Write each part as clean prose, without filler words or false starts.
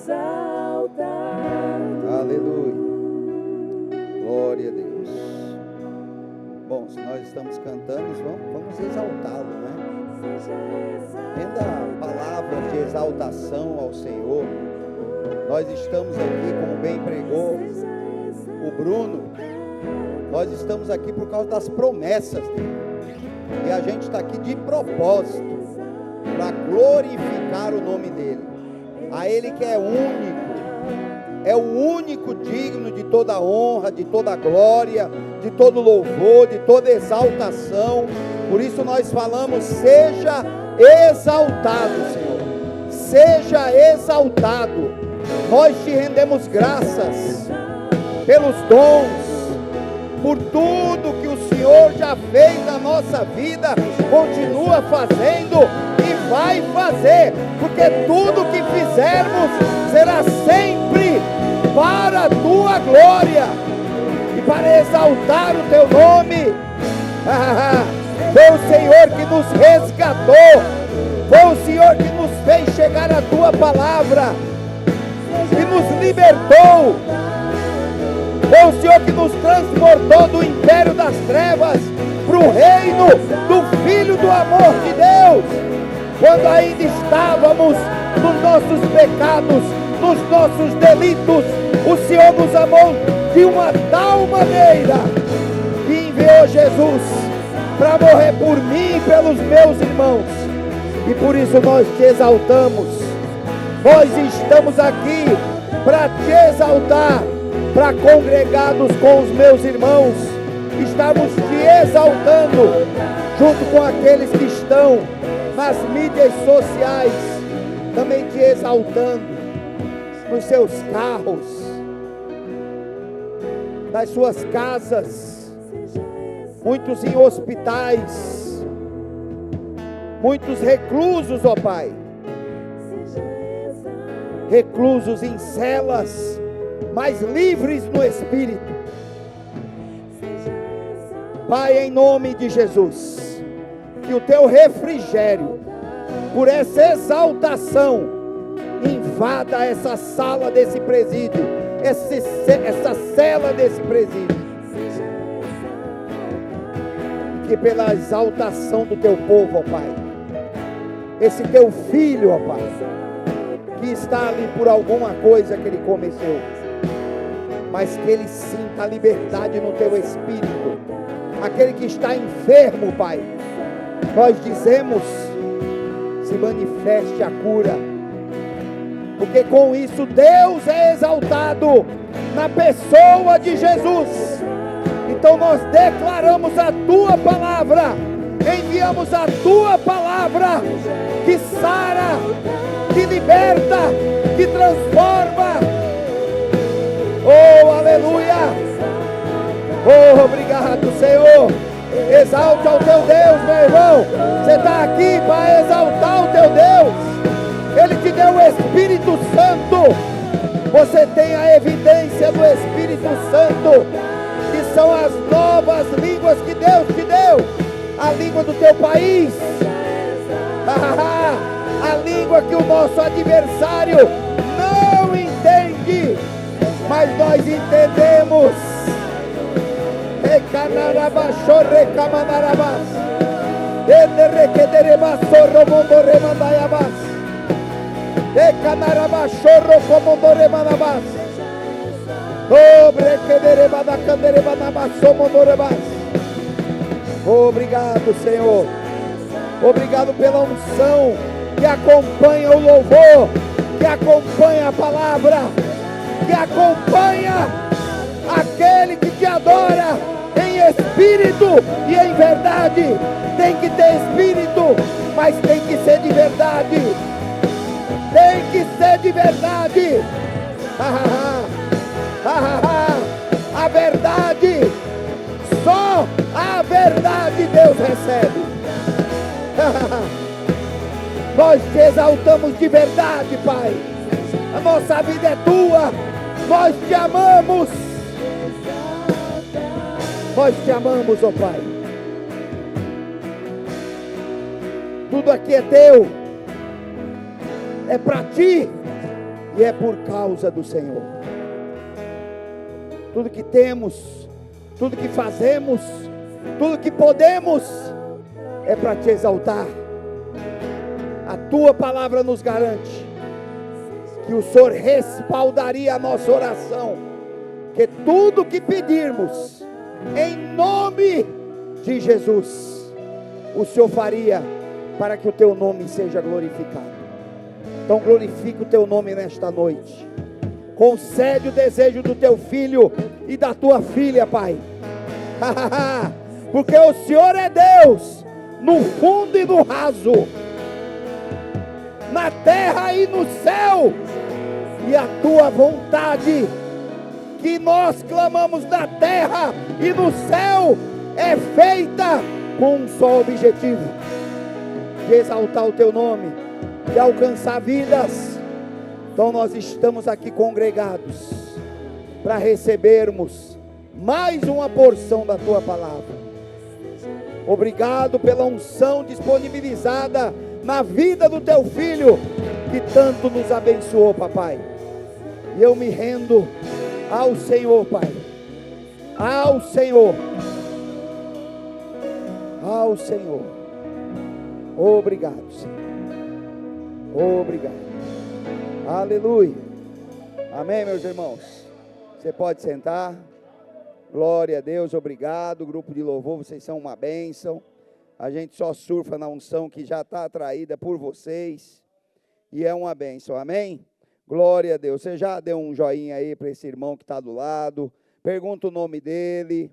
exaltado. Aleluia. Glória a Deus. Bom, se nós estamos cantando, vamos exaltá-lo, né? Renda palavras de exaltação ao Senhor. Nós estamos aqui, como bem pregou o Bruno, nós estamos aqui por causa das promessas dele. E a gente está aqui de propósito, para glorificar o nome dele. A ele que é o único digno de toda honra, de toda glória, de todo louvor, de toda exaltação. Por isso nós falamos: seja exaltado, Senhor, seja exaltado. Nós te rendemos graças pelos dons, por tudo que o Senhor já fez na nossa vida, continua fazendo e vai fazer, porque tudo que fizermos será sempre para a tua glória e para exaltar o teu nome. Foi o Senhor que nos resgatou, foi o Senhor que nos fez chegar à tua palavra, que nos libertou. Foi o Senhor que nos transportou do império das trevas para o reino do Filho do amor de Deus. Quando ainda estávamos nos nossos pecados, nos nossos delitos, o Senhor nos amou de uma tal maneira que enviou Jesus para morrer por mim e pelos meus irmãos. E por isso nós te exaltamos. Nós estamos aqui para te exaltar, para congregados com os meus irmãos, estamos te exaltando, junto com aqueles que estão nas mídias sociais, também te exaltando, nos seus carros, nas suas casas, muitos em hospitais, muitos reclusos, ó Pai, reclusos em celas, mas livres no Espírito. Pai, em nome de Jesus, que o teu refrigério, por essa exaltação, invada essa sala desse presídio, essa cela desse presídio. Que pela exaltação do teu povo, ó Pai, esse teu filho, ó Pai, que está ali por alguma coisa que ele cometeu, mas que ele sinta a liberdade no teu espírito. Aquele que está enfermo, Pai, nós dizemos: se manifeste a cura, porque com isso Deus é exaltado na pessoa de Jesus. Então nós declaramos a tua palavra, enviamos a tua palavra que sara, que liberta, que transforma. Oh, aleluia! Oh, obrigado, Senhor. Exalte ao teu Deus, meu irmão. Você está aqui para exaltar o teu Deus. Ele te deu o Espírito Santo. Você tem a evidência do Espírito Santo, que são as novas línguas que Deus te deu. A língua do teu país, a língua que o nosso adversário não entende, mas nós entendemos. Obrigado, Senhor. Obrigado pela unção que acompanha o louvor, que acompanha a palavra, que acompanha aquele que te adora em espírito e em verdade. Tem que ter espírito, mas tem que ser de verdade. Tem que ser de verdade. A verdade, só a verdade Deus recebe. Nós te exaltamos de verdade, Pai. A nossa vida é tua. Nós te amamos. Nós te amamos, ó Pai. Tudo aqui é teu. É para ti. E é por causa do Senhor. Tudo que temos, tudo que fazemos, tudo que podemos, é para te exaltar. A tua palavra nos garante que o Senhor respaldaria a nossa oração, que tudo que pedirmos, em nome de Jesus, o Senhor faria para que o teu nome seja glorificado. Então glorifica o teu nome nesta noite. Concede o desejo do teu filho e da tua filha, Pai. Porque o Senhor é Deus, no fundo e no raso, na terra e no céu. E a tua vontade, que nós clamamos na terra e no céu, é feita com um só objetivo: de exaltar o teu nome, de alcançar vidas. Então nós estamos aqui congregados para recebermos mais uma porção da tua palavra. Obrigado pela unção disponibilizada na vida do teu filho, que tanto nos abençoou, papai. E eu me rendo ao Senhor, Pai. Ao Senhor. Ao Senhor. Obrigado, Senhor. Obrigado. Aleluia. Amém, meus irmãos. Você pode sentar. Glória a Deus, obrigado. Grupo de louvor, vocês são uma bênção. A gente só surfa na unção que já está atraída por vocês. E é uma bênção, amém? Glória a Deus. Você já deu um joinha aí para esse irmão que está do lado. Pergunta o nome dele.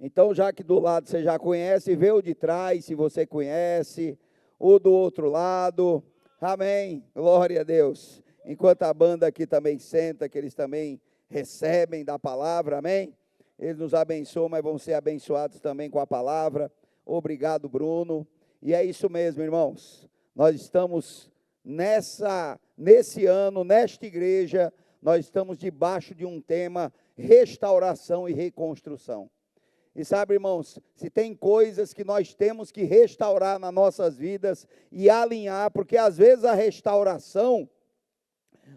Então, já que do lado você já conhece, vê o de trás, se você conhece. O do outro lado. Amém. Glória a Deus. Enquanto a banda aqui também senta, que eles também recebem da palavra, amém? Eles nos abençoam, mas vão ser abençoados também com a palavra. Obrigado, Bruno. E é isso mesmo, irmãos. Nós estamos nesse ano, nesta igreja, nós estamos debaixo de um tema: restauração e reconstrução. E sabe, irmãos, se tem coisas que nós temos que restaurar nas nossas vidas e alinhar, porque às vezes a restauração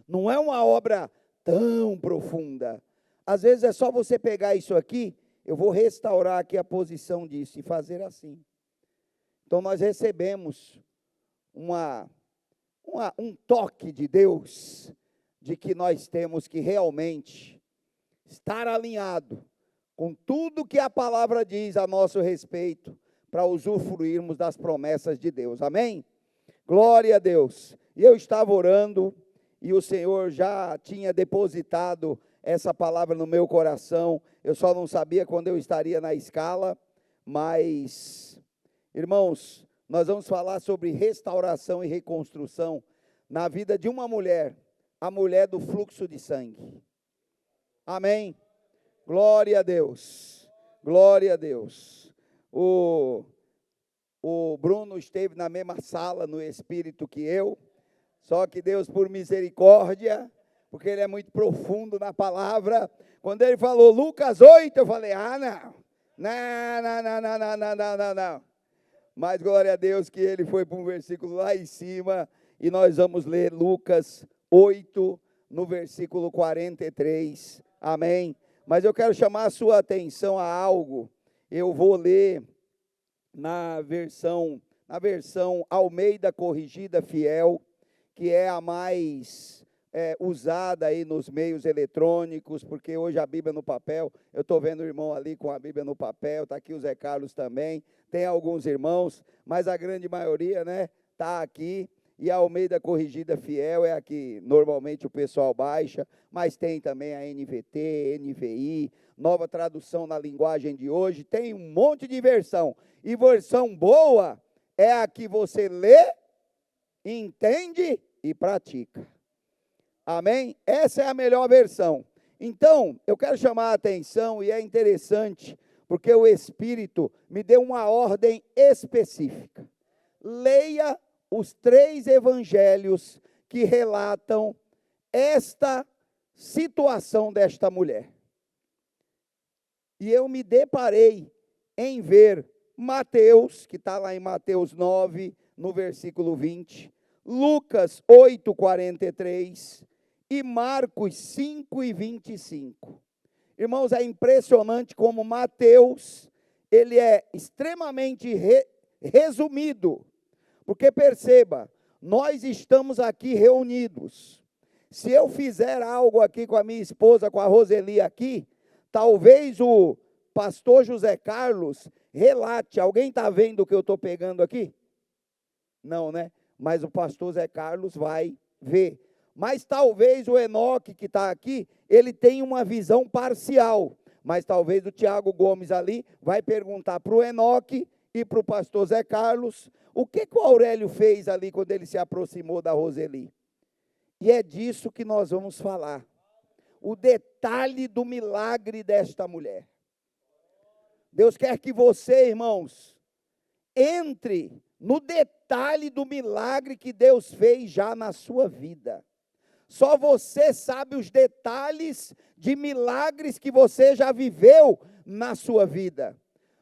não é uma obra tão profunda. Às vezes é só você pegar isso aqui, eu vou restaurar aqui a posição disso e fazer assim. Então nós recebemos um toque de Deus, de que nós temos que realmente estar alinhado com tudo que a palavra diz a nosso respeito, para usufruirmos das promessas de Deus, amém? Glória a Deus. E eu estava orando, e o Senhor já tinha depositado essa palavra no meu coração. Eu só não sabia quando eu estaria na escala, mas, irmãos, nós vamos falar sobre restauração e reconstrução na vida de uma mulher, a mulher do fluxo de sangue. Amém? Glória a Deus. Glória a Deus. O Bruno esteve na mesma sala no espírito que eu, só que Deus, por misericórdia, porque ele é muito profundo na palavra, quando ele falou Lucas 8, eu falei, não. Mas glória a Deus que ele foi para um versículo lá em cima, e nós vamos ler Lucas 8, no versículo 43, amém? Mas eu quero chamar a sua atenção a algo. Eu vou ler na versão Almeida Corrigida Fiel, que é a mais usada aí nos meios eletrônicos, porque hoje a Bíblia no papel, eu estou vendo o irmão ali com a Bíblia no papel, está aqui o Zé Carlos também, tem alguns irmãos, mas a grande maioria, né, está aqui. E a Almeida Corrigida Fiel é a que normalmente o pessoal baixa, mas tem também a NVT, NVI, nova tradução na linguagem de hoje, tem um monte de versão. E versão boa é a que você lê, entende e pratica. Amém? Essa é a melhor versão. Então, eu quero chamar a atenção, e é interessante, porque o Espírito me deu uma ordem específica. Leia os 3 evangelhos que relatam esta situação desta mulher. E eu me deparei em ver Mateus, que está lá em Mateus 9, no versículo 20, Lucas 8:43 e Marcos 5:25. Irmãos, é impressionante como Mateus, ele é extremamente resumido, porque perceba, nós estamos aqui reunidos. Se eu fizer algo aqui com a minha esposa, com a Roseli aqui, talvez o pastor José Carlos relate. Alguém está vendo o que eu estou pegando aqui? Não, né? Mas o pastor Zé Carlos vai ver. Mas talvez o Enoque que está aqui, ele tenha uma visão parcial. Mas talvez o Tiago Gomes ali vai perguntar para o Enoque e para o pastor Zé Carlos o que o Aurélio fez ali quando ele se aproximou da Roseli. E é disso que nós vamos falar. O detalhe do milagre desta mulher. Deus quer que você, irmãos, entre no detalhe do milagre que Deus fez já na sua vida. Só você sabe os detalhes de milagres que você já viveu na sua vida.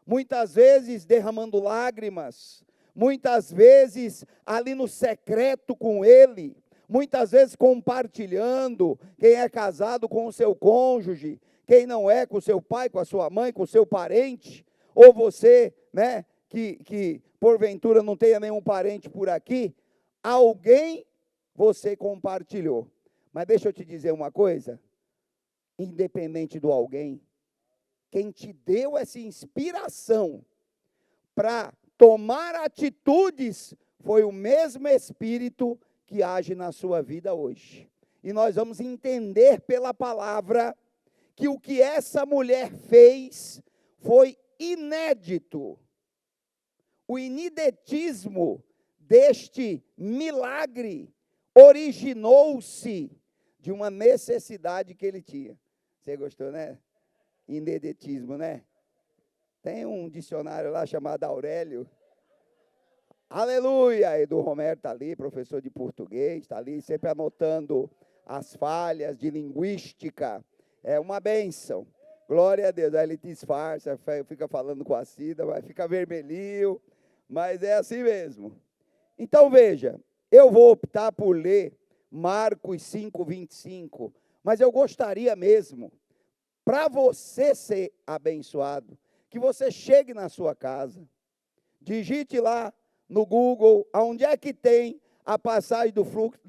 Muitas vezes derramando lágrimas, muitas vezes ali no secreto com Ele, muitas vezes compartilhando, quem é casado com o seu cônjuge, quem não é, com o seu pai, com a sua mãe, com o seu parente, ou você, né, que porventura não tenha nenhum parente por aqui, alguém você compartilhou. Mas deixa eu te dizer uma coisa, independente do alguém, quem te deu essa inspiração para tomar atitudes foi o mesmo Espírito que age na sua vida hoje. E nós vamos entender pela palavra que o que essa mulher fez foi inédito. O ineditismo deste milagre originou-se de uma necessidade que ele tinha. Você gostou, né? Ineditismo, né? Tem um dicionário lá chamado Aurélio. Aleluia! Edu Romero está ali, professor de português, está ali sempre anotando as falhas de linguística. É uma bênção. Glória a Deus. Aí ele disfarça, fica falando com a Cida, vai ficar vermelhinho, mas é assim mesmo. Então veja, eu vou optar por ler Marcos 5:25, mas eu gostaria mesmo, para você ser abençoado, que você chegue na sua casa, digite lá no Google, aonde é que tem a passagem do fluxo,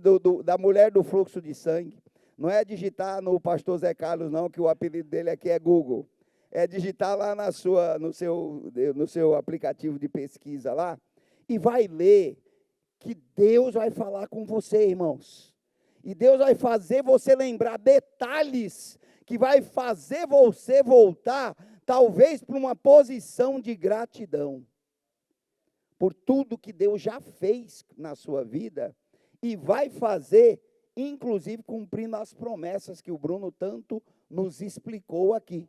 da mulher do fluxo de sangue. Não é digitar no pastor Zé Carlos, não, que o apelido dele aqui é Google. É digitar lá no seu aplicativo de pesquisa lá, e vai ler, que Deus vai falar com você, irmãos. E Deus vai fazer você lembrar detalhes que vai fazer você voltar, talvez, para uma posição de gratidão. Por tudo que Deus já fez na sua vida e vai fazer, inclusive cumprindo as promessas que o Bruno tanto nos explicou aqui.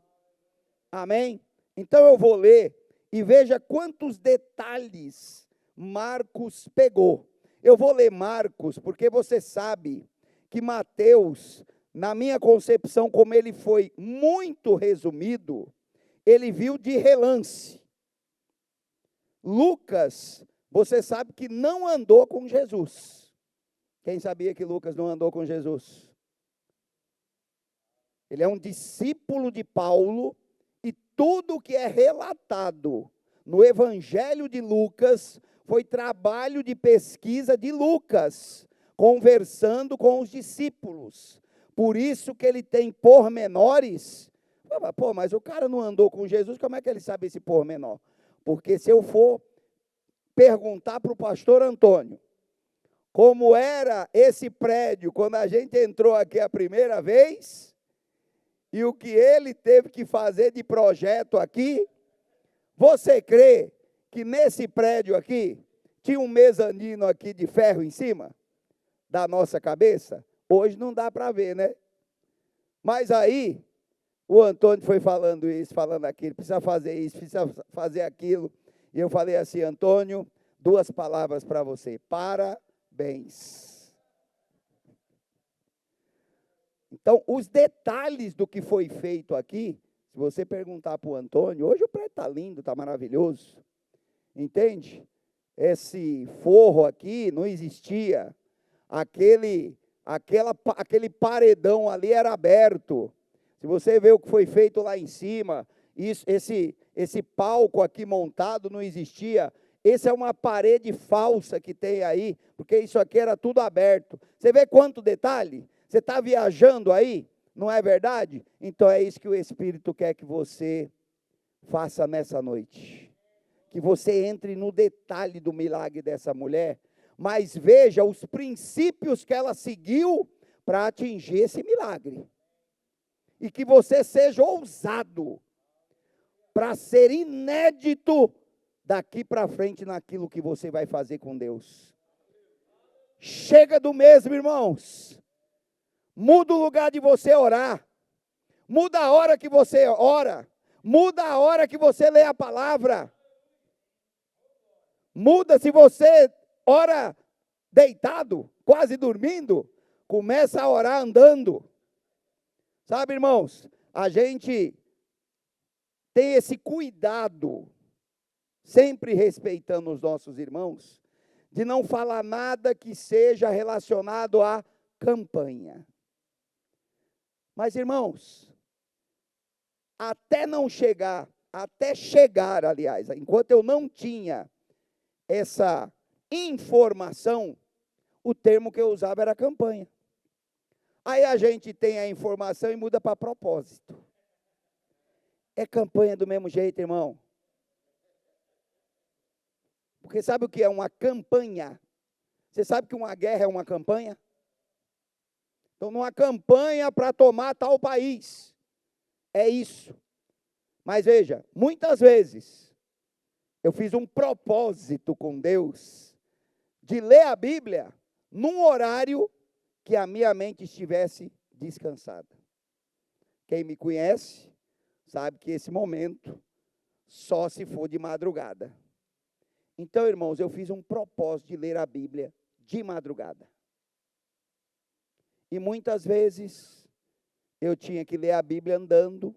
Amém? Então eu vou ler e veja quantos detalhes Marcos pegou. Eu vou ler Marcos porque você sabe que Mateus, na minha concepção, como ele foi muito resumido, ele viu de relance. Lucas, você sabe que não andou com Jesus. Quem sabia que Lucas não andou com Jesus? Ele é um discípulo de Paulo, e tudo que é relatado no Evangelho de Lucas foi trabalho de pesquisa de Lucas, conversando com os discípulos. Por isso que ele tem pormenores. Pô, mas o cara não andou com Jesus, como é que ele sabe esse pormenor? Porque se eu for perguntar para o pastor Antônio, como era esse prédio quando a gente entrou aqui a primeira vez, e o que ele teve que fazer de projeto aqui, você crê que nesse prédio aqui, tinha um mezanino aqui de ferro em cima da nossa cabeça? Hoje não dá para ver, né? Mas aí, o Antônio foi falando isso, falando aquilo, precisa fazer isso, precisa fazer aquilo. E eu falei assim, Antônio, 2 palavras para você: parabéns. Então, os detalhes do que foi feito aqui, se você perguntar para o Antônio, hoje o prédio está lindo, está maravilhoso, entende? esse forro aqui, não existia. Aquele paredão ali era aberto. Se você vê o que foi feito lá em cima, esse palco aqui montado não existia. Essa é uma parede falsa que tem aí, porque isso aqui era tudo aberto. Você vê quanto detalhe? Você está viajando aí, não é verdade? Então é isso que o Espírito quer que você faça nessa noite. Que você entre no detalhe do milagre dessa mulher, mas veja os princípios que ela seguiu para atingir esse milagre. E que você seja ousado para ser inédito daqui para frente naquilo que você vai fazer com Deus. Chega do mesmo, irmãos. Muda o lugar de você orar. Muda a hora que você ora. Muda a hora que você lê a palavra. Muda se você ora deitado, quase dormindo. Começa a orar andando. Sabe, irmãos, a gente tem esse cuidado, sempre respeitando os nossos irmãos, de não falar nada que seja relacionado à campanha. Mas, irmãos, até chegar, aliás, enquanto eu não tinha essa informação, o termo que eu usava era campanha. Aí a gente tem a informação e muda para propósito. É campanha do mesmo jeito, irmão. Porque sabe o que é uma campanha? Você sabe que uma guerra é uma campanha? Então, numa campanha para tomar tal país. É isso. Mas veja, muitas vezes, eu fiz um propósito com Deus de ler a Bíblia num horário que a minha mente estivesse descansada. Quem me conhece sabe que esse momento só se for de madrugada. Então, irmãos, eu fiz um propósito de ler a Bíblia de madrugada. E muitas vezes eu tinha que ler a Bíblia andando,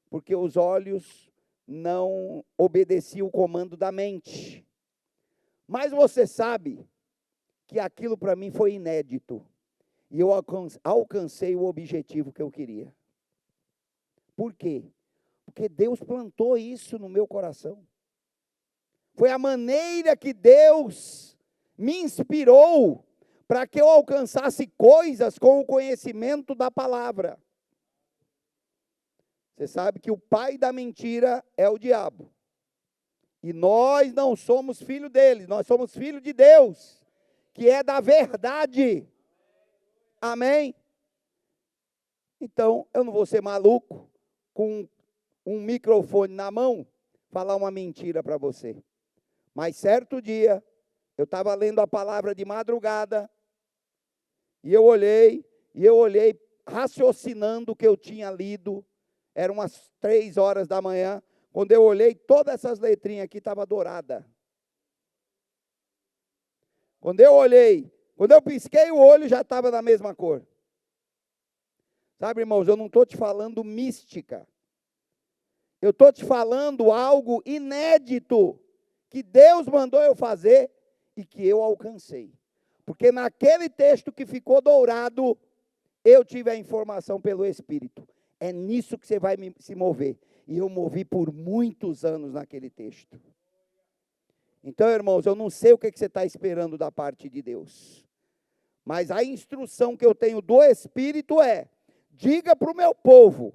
porque os olhos não obedeciam o comando da mente. Mas você sabe que aquilo para mim foi inédito. E eu alcancei o objetivo que eu queria. Por quê? Porque Deus plantou isso no meu coração. Foi a maneira que Deus me inspirou para que eu alcançasse coisas com o conhecimento da palavra. Você sabe que o pai da mentira é o diabo. E nós não somos filho dele, nós somos filho de Deus, que é da verdade. Amém? Então, eu não vou ser maluco com um microfone na mão, falar uma mentira para você. Mas certo dia, eu estava lendo a palavra de madrugada, e eu olhei raciocinando o que eu tinha lido, eram umas 3 horas da manhã, quando eu olhei, todas essas letrinhas aqui estavam douradas. Quando eu pisquei o olho, já estava da mesma cor. Sabe, irmãos, eu não estou te falando mística. Eu estou te falando algo inédito, que Deus mandou eu fazer e que eu alcancei. Porque naquele texto que ficou dourado, eu tive a informação pelo Espírito. É nisso que você vai se mover. E eu movi por muitos anos naquele texto. Então, irmãos, eu não sei o que você está esperando da parte de Deus. Mas a instrução que eu tenho do Espírito é: diga para o meu povo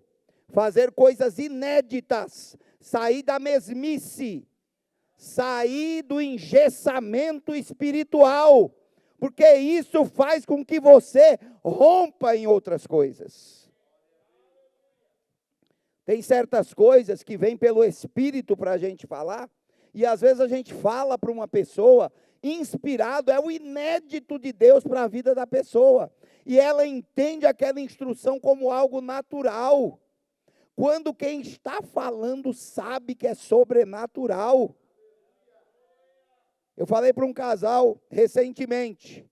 fazer coisas inéditas, sair da mesmice, sair do engessamento espiritual, porque isso faz com que você rompa em outras coisas. Tem certas coisas que vêm pelo Espírito para a gente falar, e às vezes a gente fala para uma pessoa, inspirado, é o inédito de Deus para a vida da pessoa, e ela entende aquela instrução como algo natural, quando quem está falando sabe que é sobrenatural. Eu falei para um casal recentemente,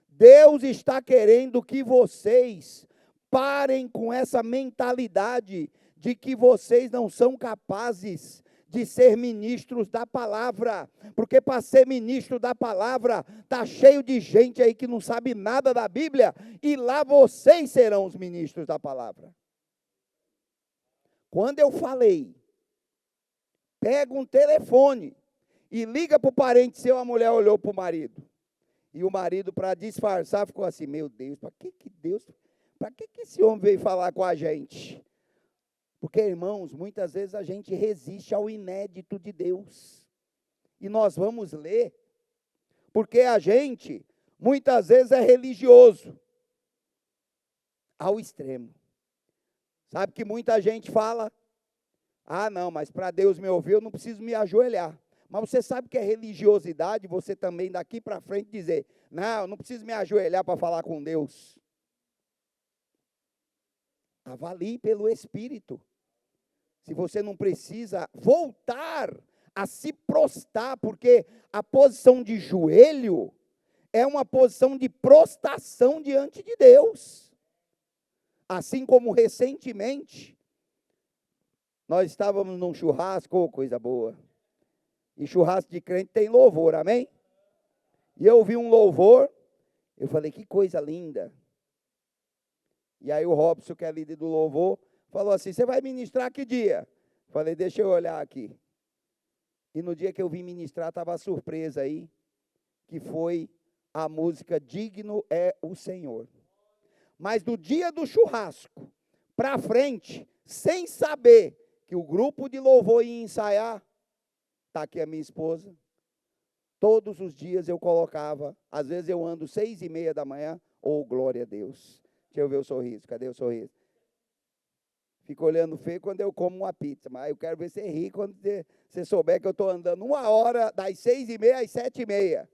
Deus está querendo que vocês parem com essa mentalidade de que vocês não são capazes de ser ministros da palavra, porque para ser ministro da palavra, está cheio de gente aí que não sabe nada da Bíblia, e lá vocês serão os ministros da palavra. Quando eu falei, pega um telefone e liga para o parente seu, a mulher olhou para o marido, e o marido, para disfarçar, ficou assim, meu Deus, para que esse homem veio falar com a gente? Porque, irmãos, muitas vezes a gente resiste ao inédito de Deus. E nós vamos ler, porque a gente, muitas vezes, é religioso ao extremo. Sabe que muita gente fala, não, mas para Deus me ouvir, eu não preciso me ajoelhar. Mas você sabe que é religiosidade, você também daqui para frente dizer, não, eu não preciso me ajoelhar para falar com Deus. Avalie pelo Espírito. Se você não precisa voltar a se prostrar, porque a posição de joelho é uma posição de prostração diante de Deus. Assim como recentemente, nós estávamos num churrasco, coisa boa. E churrasco de crente tem louvor, amém? E eu ouvi um louvor, eu falei, que coisa linda. E aí o Robson, que é líder do louvor, falou assim, você vai ministrar que dia? Falei, deixa eu olhar aqui. E no dia que eu vim ministrar, estava a surpresa aí, que foi a música Digno é o Senhor. Mas do dia do churrasco, para frente, sem saber que o grupo de louvor ia ensaiar, está aqui a minha esposa, todos os dias eu colocava, às vezes eu ando 6:30 da manhã, glória a Deus. Deixa eu ver o sorriso, cadê o sorriso? Fico olhando feio quando eu como uma pizza, mas eu quero ver você rir quando você souber que eu estou andando 1 hora, das 6:30 às 7:30.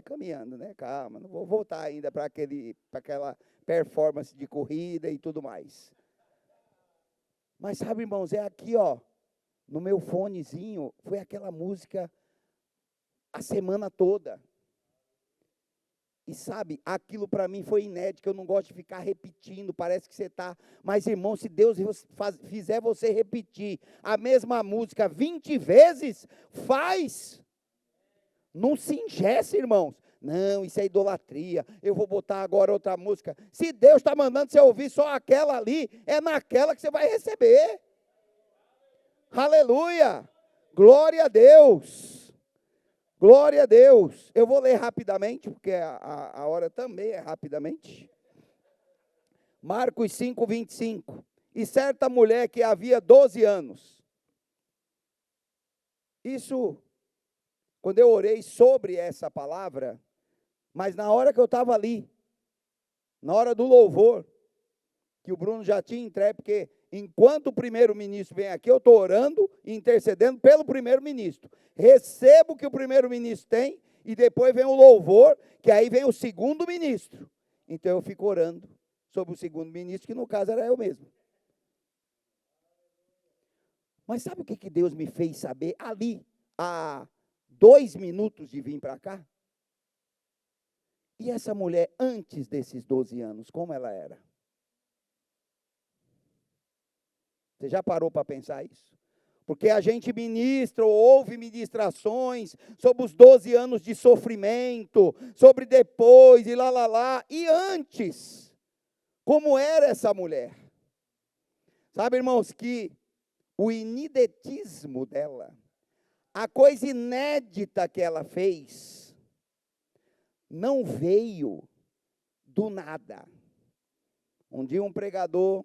Caminhando, né? Calma, não vou voltar ainda para aquela performance de corrida e tudo mais. Mas sabe, irmãos, é aqui, ó, no meu fonezinho, foi aquela música a semana toda. E sabe, aquilo para mim foi inédito, eu não gosto de ficar repetindo, parece que você está... Mas, irmão, se Deus fizer você repetir a mesma música 20 vezes, faz. Não se ingesse, irmãos. Não, isso é idolatria, eu vou botar agora outra música. Se Deus está mandando você ouvir só aquela ali, é naquela que você vai receber. Aleluia! Glória a Deus! Glória a Deus. Eu vou ler rapidamente, porque a hora também é rapidamente. Marcos 5:25. E certa mulher que havia 12 anos. Isso, quando eu orei sobre essa palavra, mas na hora que eu estava ali, na hora do louvor, que o Bruno já tinha entregue, porque enquanto o primeiro-ministro vem aqui, eu estou orando e intercedendo pelo primeiro-ministro. Recebo o que o primeiro-ministro tem e depois vem o louvor, que aí vem o segundo-ministro. Então eu fico orando sobre o segundo-ministro, que no caso era eu mesmo. Mas sabe o que Deus me fez saber ali, há 2 minutos de vir para cá? E essa mulher, antes desses 12 anos, como ela era? Você já parou para pensar isso? Porque a gente ministra ou ouve ministrações sobre os 12 anos de sofrimento, sobre depois e lá. E antes, como era essa mulher? Sabe, irmãos, que o inidetismo dela, a coisa inédita que ela fez, não veio do nada. Um dia um pregador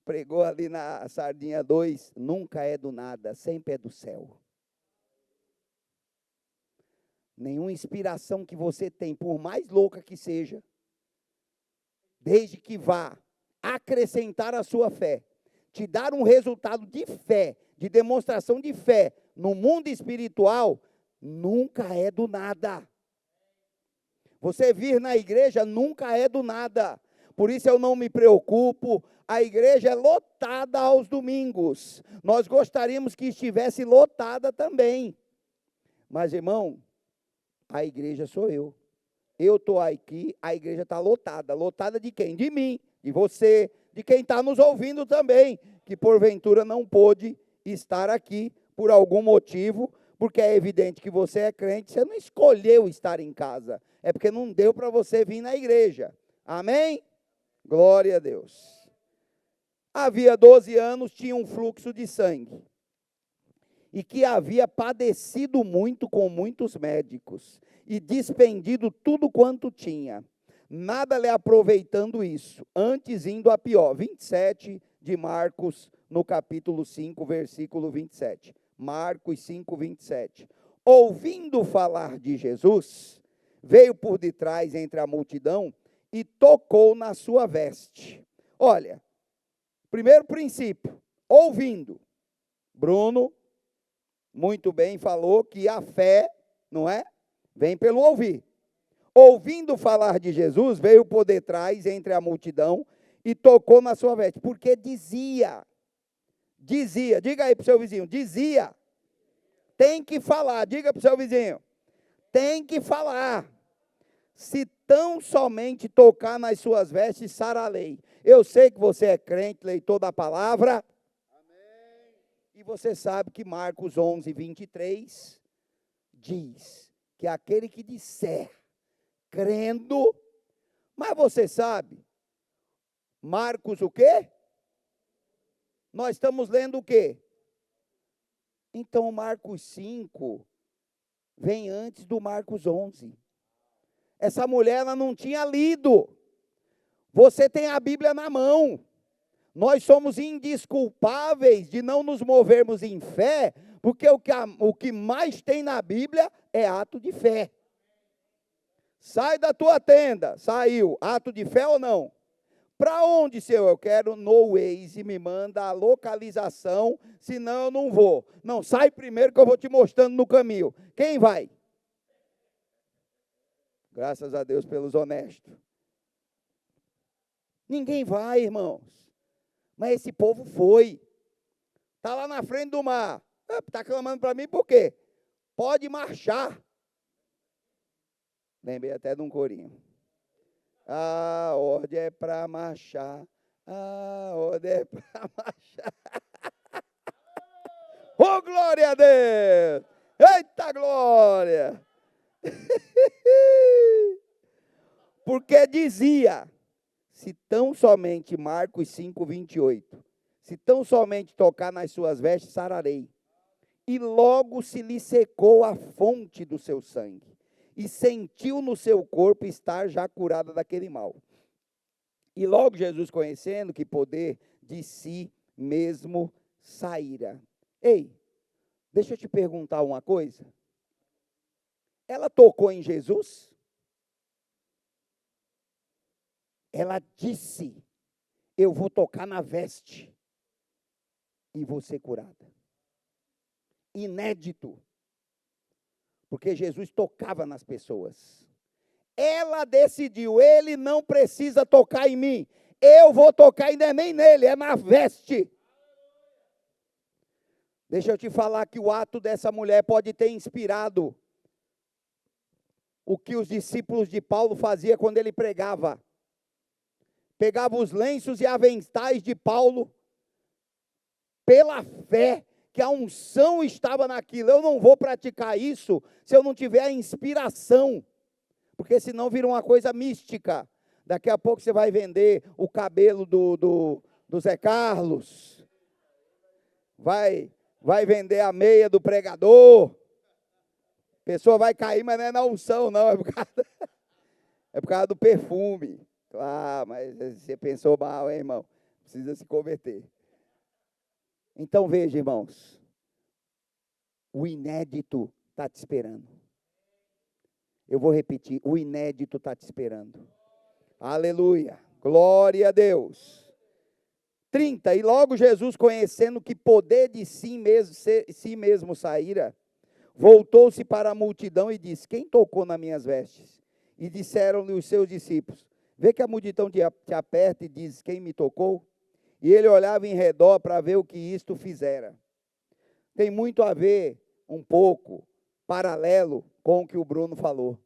pregou ali na Sardinha 2, nunca é do nada, sempre é do céu. Nenhuma inspiração que você tem, por mais louca que seja, desde que vá acrescentar a sua fé, te dar um resultado de fé, de demonstração de fé no mundo espiritual, nunca é do nada. Você vir na igreja nunca é do nada. Por isso eu não me preocupo, a igreja é lotada aos domingos. Nós gostaríamos que estivesse lotada também. Mas, irmão, a igreja sou eu. Eu estou aqui, a igreja está lotada. Lotada de quem? De mim, de você, de quem está nos ouvindo também, que porventura não pôde estar aqui por algum motivo, porque é evidente que você é crente, você não escolheu estar em casa, é porque não deu para você vir na igreja. Amém? Glória a Deus. Havia 12 anos, tinha um fluxo de sangue, e que havia padecido muito com muitos médicos, e despendido tudo quanto tinha, nada lhe aproveitando isso, antes indo a pior. 27 de Marcos, no capítulo 5, versículo 27. Marcos 5, 27. Ouvindo falar de Jesus, veio por detrás entre a multidão e tocou na sua veste. Olha, primeiro princípio, ouvindo. Bruno, muito bem, falou que a fé, não é? Vem pelo ouvir. Ouvindo falar de Jesus, veio por detrás entre a multidão e tocou na sua veste, porque dizia, diga aí para o seu vizinho, dizia, tem que falar, diga para o seu vizinho, tem que falar, se tão somente tocar nas suas vestes, sararei. Eu sei que você é crente, leitor da palavra, amém. E você sabe que Marcos 11, 23, diz que aquele que disser, crendo, mas você sabe, Marcos o quê? Nós estamos lendo o quê? Então, Marcos 5 vem antes do Marcos 11. Essa mulher, ela não tinha lido. Você tem a Bíblia na mão. Nós somos indesculpáveis de não nos movermos em fé, porque o que mais tem na Bíblia é ato de fé. Sai da tua tenda, saiu, ato de fé ou não? Para onde, Senhor? Eu quero no Waze, me manda a localização, senão eu não vou. Não, sai primeiro que eu vou te mostrando no caminho. Quem vai? Graças a Deus pelos honestos. Ninguém vai, irmãos. Mas esse povo foi. Está lá na frente do mar. Está clamando para mim por quê? Pode marchar. Lembrei até de um corinho. A ordem é para marchar. A ordem é para marchar. Oh, glória a Deus! Eita glória! Porque dizia, se tão somente, Marcos 5, 28, se tão somente tocar nas suas vestes, sararei. E logo se lhe secou a fonte do seu sangue. E sentiu no seu corpo estar já curada daquele mal. E logo Jesus, conhecendo que poder de si mesmo saíra. Ei, deixa eu te perguntar uma coisa. Ela tocou em Jesus? Ela disse, eu vou tocar na veste e vou ser curada. Inédito. Porque Jesus tocava nas pessoas. Ela decidiu, ele não precisa tocar em mim. Eu vou tocar, ainda nem nele, é na veste. Deixa eu te falar que o ato dessa mulher pode ter inspirado o que os discípulos de Paulo faziam quando ele pregava. Pegava os lenços e aventais de Paulo, pela fé, que a unção estava naquilo. Eu não vou praticar isso se eu não tiver a inspiração, porque senão vira uma coisa mística. Daqui a pouco você vai vender o cabelo do Zé Carlos, vai vender a meia do pregador, a pessoa vai cair, mas não é na unção, não, é por causa do perfume. Ah, mas você pensou mal, hein, irmão? Precisa se converter. Então veja, irmãos, o inédito está te esperando. Eu vou repetir, o inédito está te esperando. Aleluia, glória a Deus. 30, e logo Jesus, conhecendo que poder de si mesmo saíra, voltou-se para a multidão e disse, quem tocou nas minhas vestes? E disseram-lhe os seus discípulos, vê que a multidão te aperta e diz, quem me tocou? E ele olhava em redor para ver o que isto fizera. Tem muito a ver, um pouco, paralelo com o que o Bruno falou.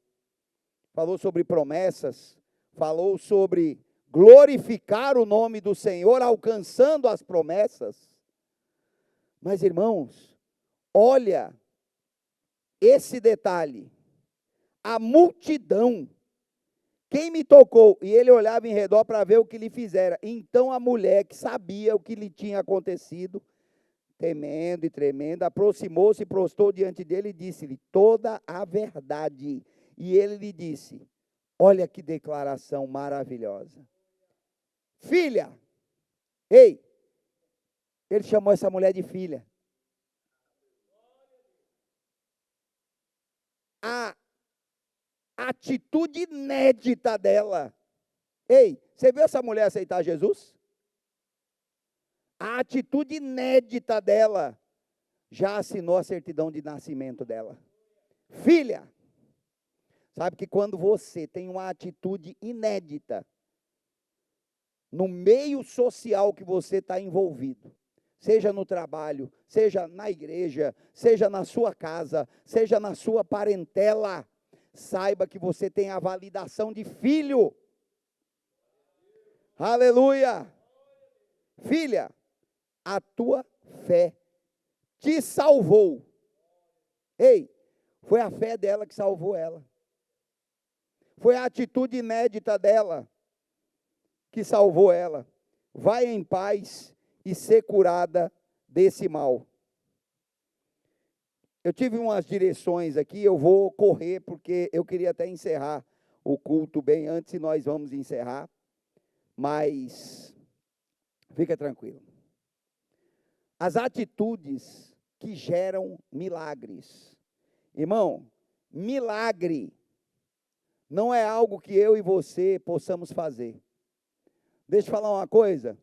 Falou sobre promessas, falou sobre glorificar o nome do Senhor, alcançando as promessas. Mas, irmãos, olha esse detalhe. A multidão, quem me tocou? E ele olhava em redor para ver o que lhe fizera. Então a mulher, que sabia o que lhe tinha acontecido, temendo e tremendo, aproximou-se e prostrou diante dele e disse-lhe toda a verdade. E ele lhe disse, olha que declaração maravilhosa. Filha, ei, ele chamou essa mulher de filha. A atitude inédita dela. Ei, você viu essa mulher aceitar Jesus? A atitude inédita dela já assinou a certidão de nascimento dela. Filha, sabe que quando você tem uma atitude inédita no meio social que você está envolvido, seja no trabalho, seja na igreja, seja na sua casa, seja na sua parentela, saiba que você tem a validação de filho. Aleluia! Filha, a tua fé te salvou. Ei, foi a fé dela que salvou ela. Foi a atitude inédita dela que salvou ela. Vai em paz e ser curada desse mal. Eu tive umas direções aqui, eu vou correr, porque eu queria até encerrar o culto bem antes, e nós vamos encerrar, mas fica tranquilo. As atitudes que geram milagres. Irmão, milagre não é algo que eu e você possamos fazer. Deixa eu falar uma coisa.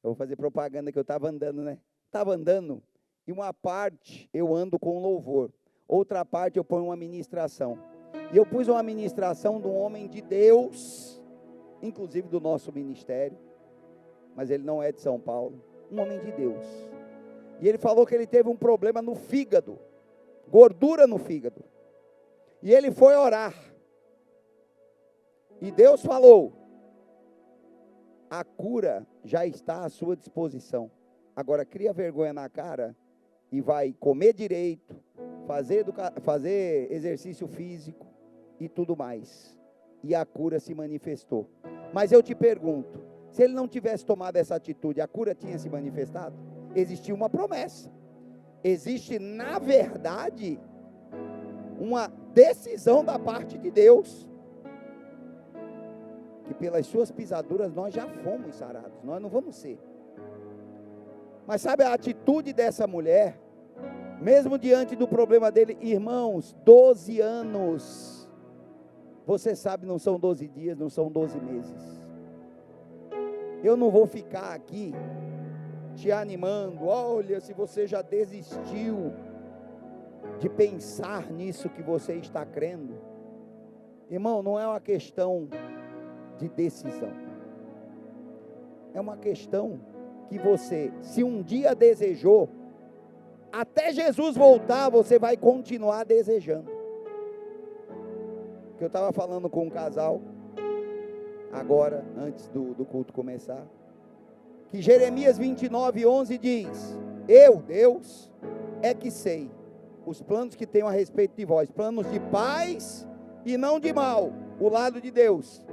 Eu vou fazer propaganda que eu estava andando, né? Estava andando, e uma parte eu ando com louvor, outra parte eu ponho uma ministração. E eu pus uma ministração de um homem de Deus, inclusive do nosso ministério, mas ele não é de São Paulo, um homem de Deus. E ele falou que ele teve um problema no fígado, gordura no fígado. E ele foi orar. E Deus falou, a cura já está à sua disposição. Agora cria vergonha na cara e vai comer direito, fazer exercício físico e tudo mais. E a cura se manifestou. Mas eu te pergunto, se ele não tivesse tomado essa atitude, a cura tinha se manifestado? Existia uma promessa. Existe, na verdade, uma decisão da parte de Deus. Que pelas suas pisaduras nós já fomos sarados, nós não vamos ser. Mas sabe a atitude dessa mulher, mesmo diante do problema dele, irmãos, 12 anos, você sabe, não são 12 dias, não são 12 meses. Eu não vou ficar aqui te animando, olha, se você já desistiu de pensar nisso que você está crendo. Irmão, não é uma questão de decisão. É uma questão que você, se um dia desejou, até Jesus voltar, você vai continuar desejando. Que eu estava falando com um casal, agora, antes do culto começar, que Jeremias 29:11 diz, eu, Deus, é que sei os planos que tenho a respeito de vós, planos de paz e não de mal, o lado de Deus,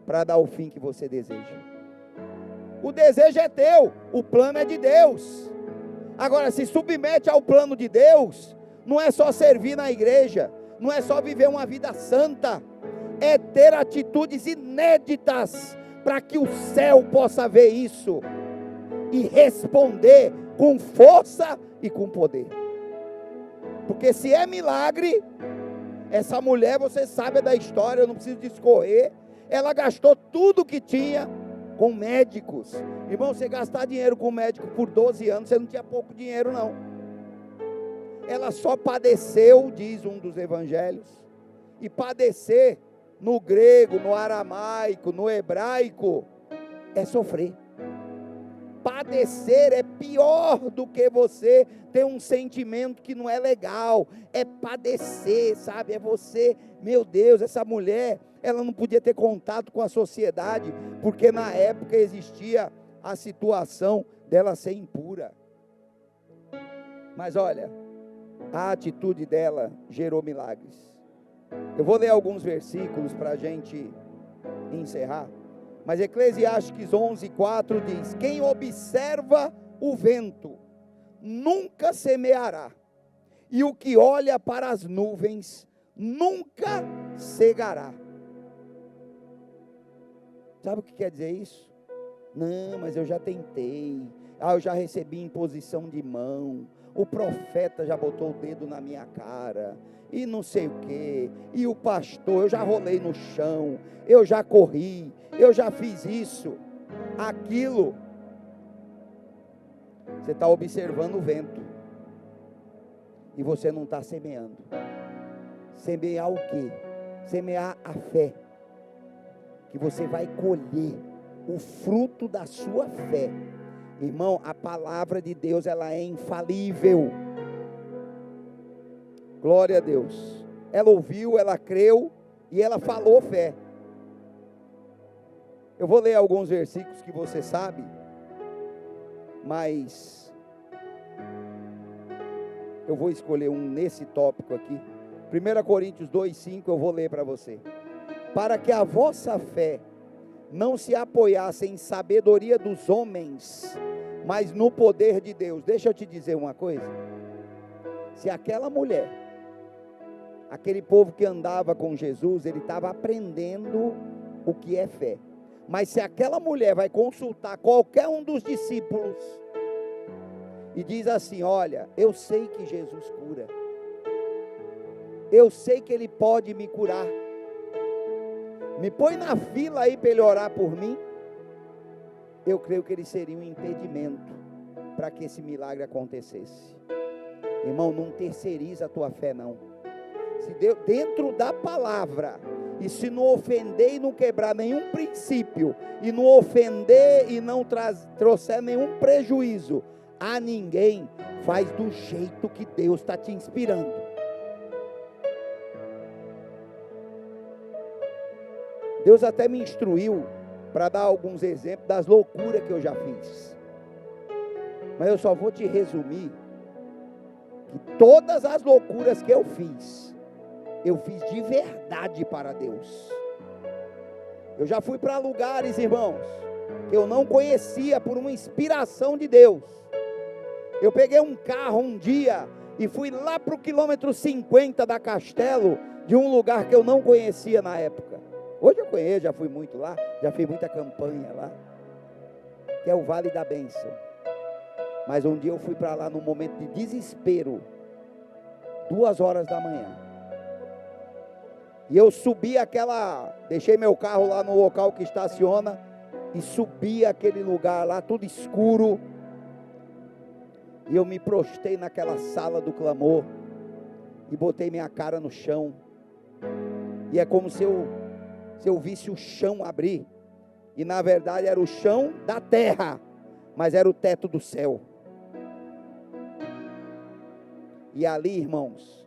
para dar o fim que você deseja. O desejo é teu, o plano é de Deus. Agora, se submete ao plano de Deus, não é só servir na igreja, não é só viver uma vida santa, é ter atitudes inéditas, para que o céu possa ver isso, e responder com força e com poder. Porque se é milagre, essa mulher, você sabe da história, eu não preciso discorrer, ela gastou tudo que tinha com médicos. Irmão, você gastar dinheiro com médico por 12 anos, você não tinha pouco dinheiro não. Ela só padeceu, diz um dos evangelhos, e padecer no grego, no aramaico, no hebraico, é sofrer. Padecer é pior do que você ter um sentimento que não é legal, é padecer, sabe, é você, meu Deus, essa mulher, ela não podia ter contato com a sociedade, porque na época existia a situação dela ser impura. Mas olha, a atitude dela gerou milagres. Eu vou ler alguns versículos para a gente encerrar. Mas Eclesiastes 11:4 diz: quem observa o vento nunca semeará, e o que olha para as nuvens nunca cegará. Sabe o que quer dizer isso? Não, mas eu já tentei. Eu já recebi imposição de mão. O profeta já botou o dedo na minha cara. E não sei o que. E o pastor, eu já rolei no chão. Eu já corri. Eu já fiz isso. Aquilo. Você está observando o vento. E você não está semeando. Semear o quê? Semear a fé. Que você vai colher o fruto da sua fé. Irmão, a palavra de Deus, ela é infalível. Glória a Deus. Ela ouviu, ela creu e ela falou fé. Eu vou ler alguns versículos que você sabe, mas eu vou escolher um nesse tópico aqui. 1 Coríntios 2:5 eu vou ler para você. Para que a vossa fé não se apoiasse em sabedoria dos homens, mas no poder de Deus. Deixa eu te dizer uma coisa. Se aquela mulher, aquele povo que andava com Jesus, ele estava aprendendo o que é fé. Mas se aquela mulher vai consultar qualquer um dos discípulos e diz assim: olha, eu sei que Jesus cura, eu sei que Ele pode me curar, me põe na fila aí para Ele orar por mim, eu creio que ele seria um impedimento para que esse milagre acontecesse. Irmão, não terceiriza a tua fé não. Se Deus, dentro da palavra, e se não ofender e não quebrar nenhum princípio, e não ofender e não trouxer nenhum prejuízo a ninguém, faz do jeito que Deus está te inspirando. Deus até me instruiu para dar alguns exemplos das loucuras que eu já fiz. Mas eu só vou te resumir que todas as loucuras que eu fiz de verdade para Deus. Eu já fui para lugares, irmãos, que eu não conhecia por uma inspiração de Deus. Eu peguei um carro um dia e fui lá para o quilômetro 50 da Castelo, de um lugar que eu não conhecia na época. Hoje eu conheço, já fui muito lá, já fiz muita campanha lá, que é o Vale da Bênção. Mas um dia eu fui para lá num momento de desespero, 2 horas da manhã. E eu subi deixei meu carro lá no local que estaciona, e subi aquele lugar lá, tudo escuro. E eu me prostei naquela sala do clamor, e botei minha cara no chão. E é como se eu visse o chão abrir, e na verdade era o chão da terra, mas era o teto do céu. E ali, irmãos,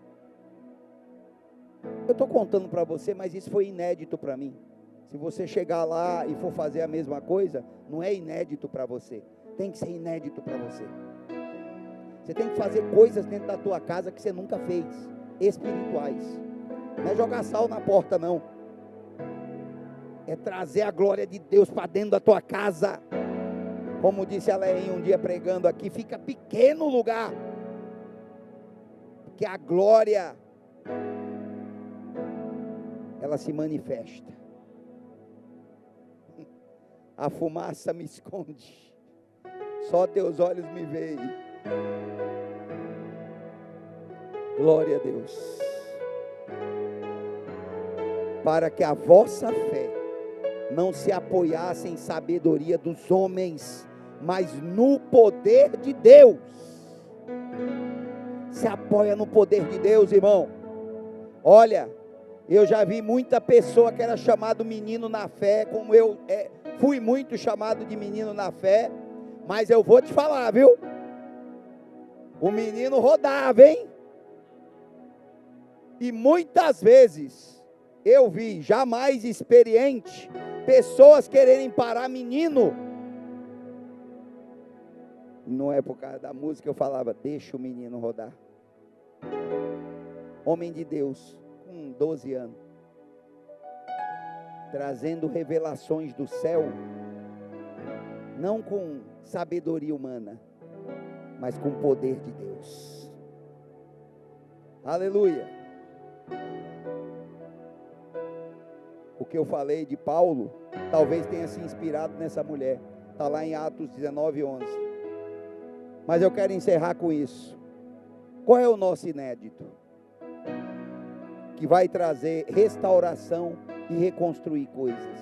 eu estou contando para você, mas isso foi inédito para mim. Se você chegar lá e for fazer a mesma coisa, não é inédito para você, tem que ser inédito para você. Você tem que fazer coisas dentro da tua casa que você nunca fez, espirituais. Não é jogar sal na porta não, é trazer a glória de Deus para dentro da tua casa. Como disse a Leinha um dia pregando aqui, fica pequeno o lugar, porque a glória, ela se manifesta. A fumaça me esconde, só teus olhos me veem. Glória a Deus. Para que a vossa fé não se apoiasse em sabedoria dos homens, mas no poder de Deus. Se apoia no poder de Deus, irmão. Olha, eu já vi muita pessoa que era chamado menino na fé, como eu fui muito chamado de menino na fé, mas eu vou te falar, viu? O menino rodava, hein? E muitas vezes eu vi, jamais experiente, pessoas quererem parar menino. Não é por causa da música, eu falava, deixa o menino rodar. Homem de Deus, com 12 anos, trazendo revelações do céu, não com sabedoria humana, mas com o poder de Deus. Aleluia. O que eu falei de Paulo, talvez tenha se inspirado nessa mulher. Está lá em Atos 19:11. Mas eu quero encerrar com isso. Qual é o nosso inédito? Que vai trazer restauração e reconstruir coisas.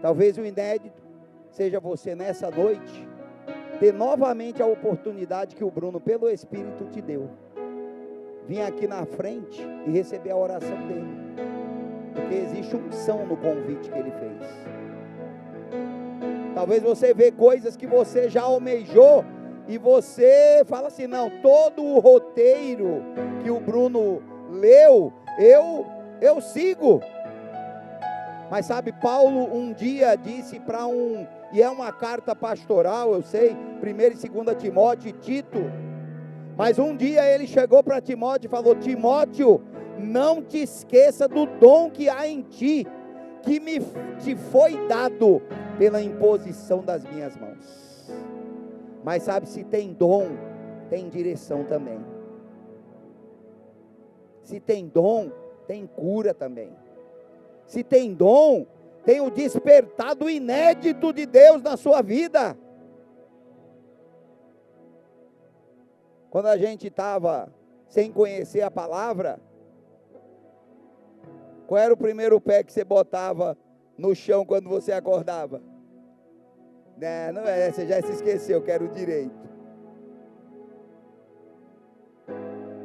Talvez o inédito seja você nessa noite ter novamente a oportunidade que o Bruno, pelo Espírito, te deu. Vir aqui na frente e receber a oração dele. Porque existe unção no convite que ele fez. Talvez você vê coisas que você já almejou e você fala assim, não, todo o roteiro que o Bruno leu, eu sigo. Mas sabe, Paulo um dia disse para e é uma carta pastoral, eu sei, 1 e 2 Timóteo e Tito, mas um dia ele chegou para Timóteo e falou, Timóteo, não te esqueça do dom que há em ti, que te foi dado pela imposição das minhas mãos. Mas sabe, se tem dom, tem direção também. Se tem dom, tem cura também. Se tem dom, tem o despertar do inédito de Deus na sua vida. Quando a gente estava sem conhecer a palavra, qual era o primeiro pé que você botava no chão quando você acordava? Não é, você já se esqueceu, que era o direito.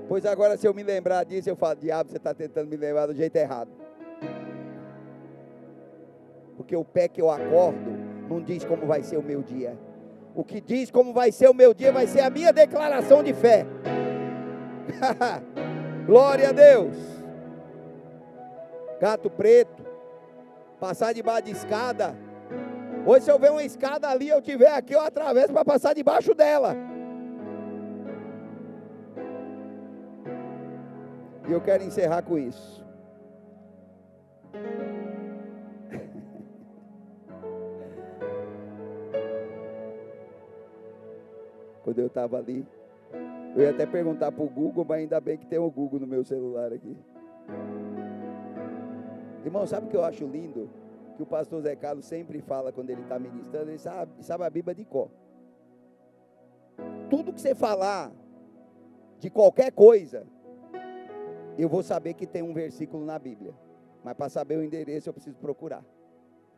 Pois agora, se eu me lembrar disso, eu falo, diabo, você está tentando me lembrar do jeito errado. Porque o pé que eu acordo não diz como vai ser o meu dia. O que diz como vai ser o meu dia vai ser a minha declaração de fé. Glória a Deus. Gato preto, passar debaixo de escada. Hoje, se eu ver uma escada ali, eu tiver aqui, eu atravesso para passar debaixo dela. E eu quero encerrar com isso. Quando eu estava ali, eu ia até perguntar para o Google, mas ainda bem que tem o Google no meu celular aqui. Irmão, sabe o que eu acho lindo? Que o pastor Zé Carlos sempre fala quando ele está ministrando, ele sabe a Bíblia de cor. Tudo que você falar, de qualquer coisa, eu vou saber que tem um versículo na Bíblia. Mas para saber o endereço eu preciso procurar.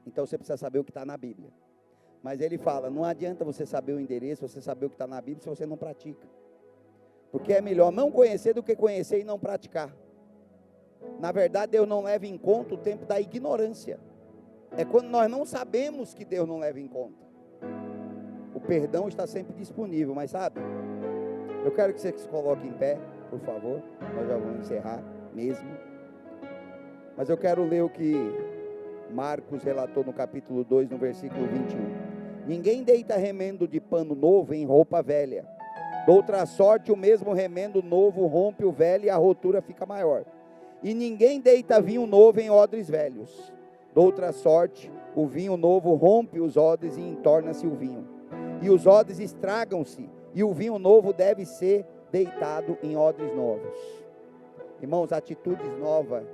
Então você precisa saber o que está na Bíblia. Mas ele fala, não adianta você saber o endereço, você saber o que está na Bíblia se você não pratica. Porque é melhor não conhecer do que conhecer e não praticar. Na verdade, Deus não leva em conta o tempo da ignorância. É quando nós não sabemos que Deus não leva em conta. O perdão está sempre disponível, mas sabe? Eu quero que você se coloque em pé, por favor. Nós já vamos encerrar mesmo. Mas eu quero ler o que Marcos relatou no capítulo 2, no versículo 21. Ninguém deita remendo de pano novo em roupa velha. Doutra sorte, o mesmo remendo novo rompe o velho e a rotura fica maior. E ninguém deita vinho novo em odres velhos. Doutra sorte, o vinho novo rompe os odres e entorna-se o vinho. E os odres estragam-se, e o vinho novo deve ser deitado em odres novos. Irmãos, atitudes novas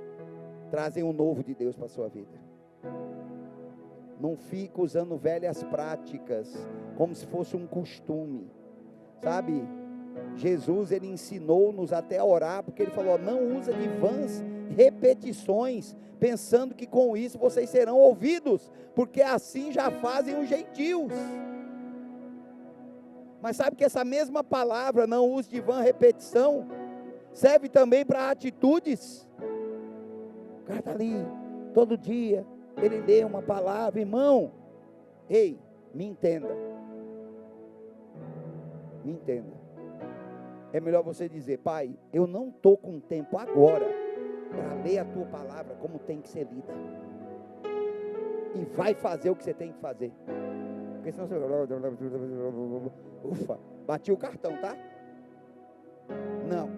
trazem o novo de Deus para a sua vida. Não fica usando velhas práticas, como se fosse um costume. Sabe, Jesus, ele ensinou-nos até a orar, porque ele falou, não usa de vãs repetições, pensando que com isso vocês serão ouvidos, porque assim já fazem os gentios. Mas sabe que essa mesma palavra, não use de vã repetição, serve também para atitudes. O cara está ali, todo dia, ele lê uma palavra, irmão, ei, me entenda. Me entenda. É melhor você dizer, pai, eu não estou com tempo agora para ler a tua palavra como tem que ser lida. E vai fazer o que você tem que fazer. Porque porque senão você... Ufa, bati o cartão, tá? Não.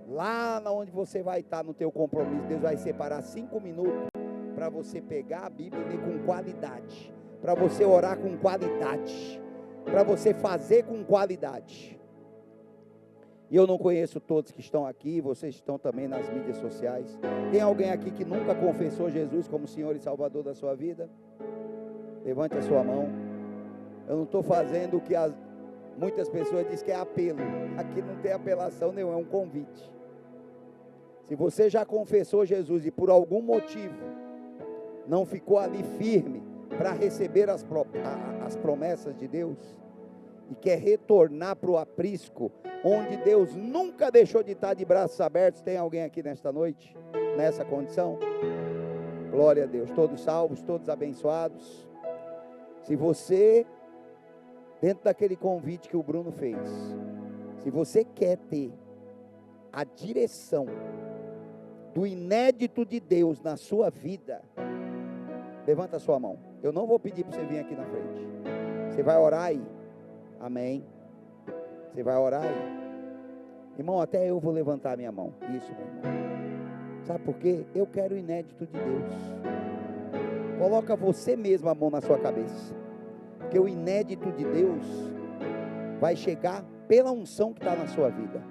Lá onde você vai estar no teu compromisso, Deus vai separar 5 minutos para você pegar a Bíblia e ler com qualidade, para você orar com qualidade, para você fazer com qualidade. E eu não conheço todos que estão aqui, vocês estão também nas mídias sociais. Tem alguém aqui que nunca confessou Jesus como Senhor e Salvador da sua vida? Levante a sua mão. Eu não estou fazendo o que muitas pessoas dizem que é apelo. Aqui não tem apelação nenhuma, é um convite. Se você já confessou Jesus e por algum motivo não ficou ali firme para receber as promessas de Deus e quer retornar para o aprisco, onde Deus nunca deixou de estar de braços abertos, tem alguém aqui nesta noite, nessa condição? Glória a Deus, todos salvos, todos abençoados. Se você, dentro daquele convite que o Bruno fez, se você quer ter a direção do inédito de Deus na sua vida, levanta a sua mão. Eu não vou pedir para você vir aqui na frente. Você vai orar aí. Amém. Você vai orar aí. Irmão, até eu vou levantar a minha mão. Isso, meu irmão. Sabe por quê? Eu quero o inédito de Deus. Coloca você mesmo a mão na sua cabeça. Porque o inédito de Deus vai chegar pela unção que está na sua vida.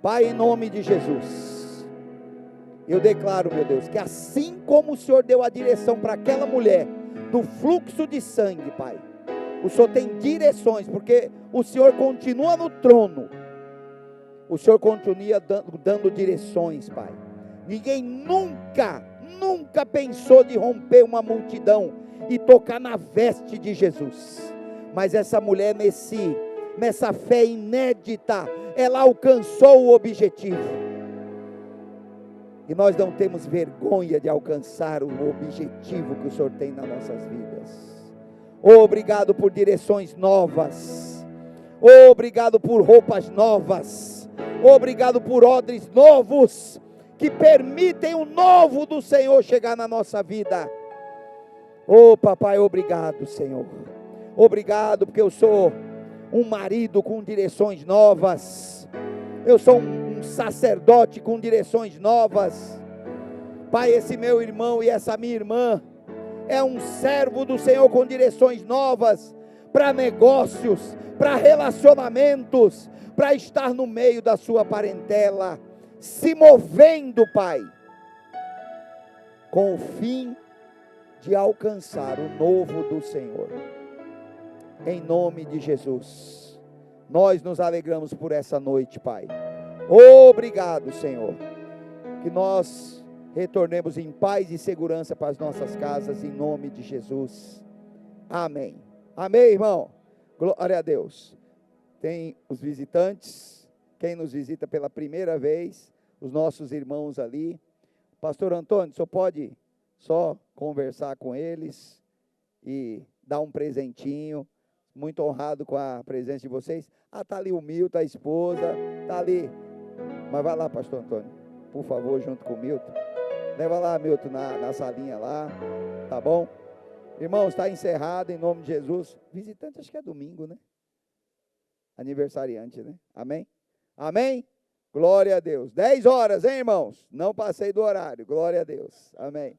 Pai, em nome de Jesus, eu declaro, meu Deus, que assim como o Senhor deu a direção para aquela mulher do fluxo de sangue, Pai, o Senhor tem direções, porque o Senhor continua no trono. O Senhor continua dando direções, Pai. Ninguém nunca pensou de romper uma multidão e tocar na veste de Jesus. Mas essa mulher, nessa fé inédita, ela alcançou o objetivo. E nós não temos vergonha de alcançar o objetivo que o Senhor tem nas nossas vidas. Obrigado por direções novas. Obrigado por roupas novas. Obrigado por odres novos, que permitem o novo do Senhor chegar na nossa vida. Papai, obrigado, Senhor. Obrigado porque eu sou um marido com direções novas. Eu sou um sacerdote com direções novas. Pai, esse meu irmão e essa minha irmã é um servo do Senhor com direções novas para negócios, para relacionamentos, para estar no meio da sua parentela, se movendo, Pai, com o fim de alcançar o novo do Senhor. Em nome de Jesus, nós nos alegramos por essa noite, Pai. Obrigado, Senhor, que nós retornemos em paz e segurança para as nossas casas, em nome de Jesus. Amém. Amém, irmão? Glória a Deus. Tem os visitantes, quem nos visita pela primeira vez, os nossos irmãos ali. Pastor Antônio, o senhor pode só conversar com eles e dar um presentinho. Muito honrado com a presença de vocês. Está ali o Milton, a esposa, está ali. Mas vai lá, pastor Antônio, por favor, junto com o Milton. Leva lá, Milton, na salinha lá, tá bom? Irmãos, está encerrado em nome de Jesus. Visitante, acho que é domingo, né? Aniversariante, né? Amém? Amém? Glória a Deus. 10 horas, hein, irmãos? Não passei do horário. Glória a Deus. Amém.